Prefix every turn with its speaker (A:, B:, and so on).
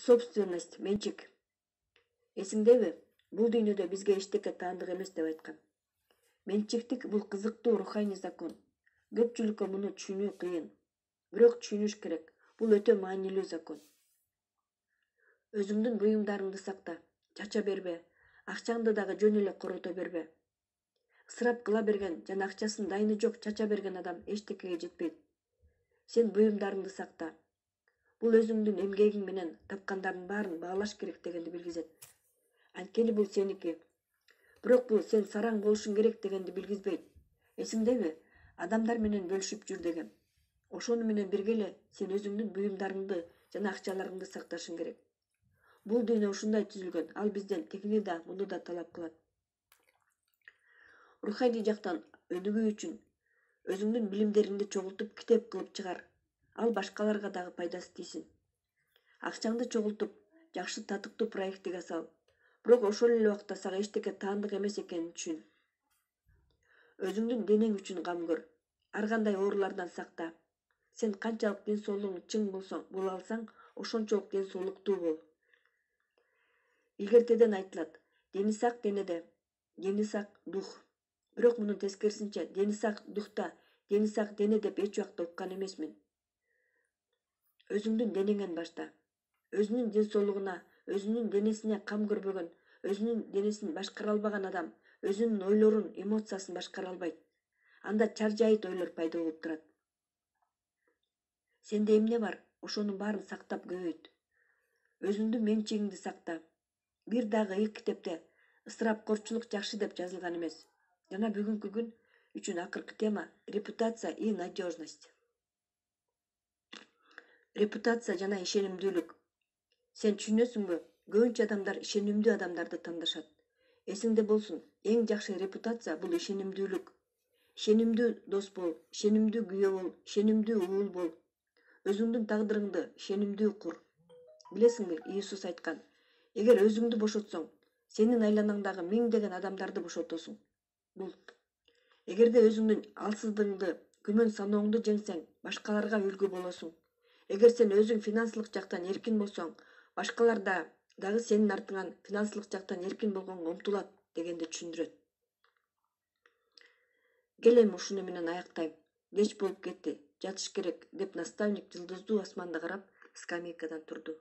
A: Собственность, менчик. Эсиңдеби? Бул дүйнөдө бизге эчтеке таандык эмес деп айткан. Менчиктик бул кызыктуу руханий закон. Көпчүлүккө муну түшүнүү кыйын. Бирок түшүнүш керек. Бул өтө маанилүү закон. Өзүңдүн буюмдарыңды сакта. Чача бербе. Акчаңды дагы жөн эле корото бербе. Ысырап кыла берген жана акчасын дайыны жок чача берген адам эчтекеге жетпейт. Сен буюмдарыңды сакта. Бул өзүңдүн эмгегиң менен тапкандардын баарын баалаш керек дегенди билгизет. Анткени бул сеники. Бирок бул сен сараң болушуң керек дегенди билгизбейт. Эсиңдеби? Адамдар менен бөлүшүп жүр деген. Ошону менен бирге эле сен өзүңдүн буюмдарыңды жана акчаларыңды сакташың керек. Бул дүйнө ушундай түзүлгөн. Ал бизден тигини да, муну да талап кылат. Руханий жактан өнүгүү үчүн өзүңдүн билимдериңди чогултуп китеп кылып чыгар. Ал башкаларга дагы пайдасы тийсин. Акчаңды чогултуп, жакшы татыктуу проектиге сал. Бирок ошол эле убакта сага эчтеке таандык эмес экенин түшүн. Өзүңдүн денең үчүн кам көр. Ар кандай оорулардан сакта. Сен канчалык ден соолугуң чың боло алсаң, ошончолук ден соолуктуу бол. Илгертеден айтылат: дени сак денеде, дени сак дух. Бирок мунун тескерисинче, дени сак духта, дени сак дене деп эч убакта уккан эмесмин. Өзүңдүн денеңен башта. Өзүнүн ден соолугуна, өзүнүн денесине кам көрбөгөн, өзүнүн денесин башкара албаган адам өзүнүн ойлорун, эмоциясын башкара албайт. Анда чаржайыт ойлор пайда болуп турат. Сенде эмне бар? Ошонун баарын сактап көбөйт. Өзүңдүн менчигиңди сакта. Бир дагы ыйык китепте ысырапкорчулук жакшы деп жазылган эмес. Жана бүгүнкү күн үчүн акыркы тема — репутация и надежность. Репутация жана ишенимдүүлүк. Сен түшүнөсүңбү? Көбүнчө адамдар ишенимдүү адамдарды тандашат. Эсиңде болсун, эң жакшы репутация бул ишенимдүүлүк. Ишенимдүү дос бол, ишенимдүү күйөө бол, ишенимдүү уул бол. Өзүңдүн тагдырыңды ишенимдүү кур. Билесиңби, Иисус айткан: эгер өзүңдү бошотсоң, сенин айланаңдагы миңдеген адамдарды бошотосуң. Бул эгерде өзүңдүн алсыздыгыңды, күмөн санооңду жеңсең, башкаларга үлгү болосуң. Эгер сен өзүң финансылык жактан эркин болсоң, башкалар дагы сенин артыңан финансылык жактан эркин болгонго умтулат дегенди түшүндүрөт. Кел эми ушуну менен аяктайм. Кеч болуп кетти, жатыш керек, деп наставник жылдыздуу асманды карап скамейкадан турду.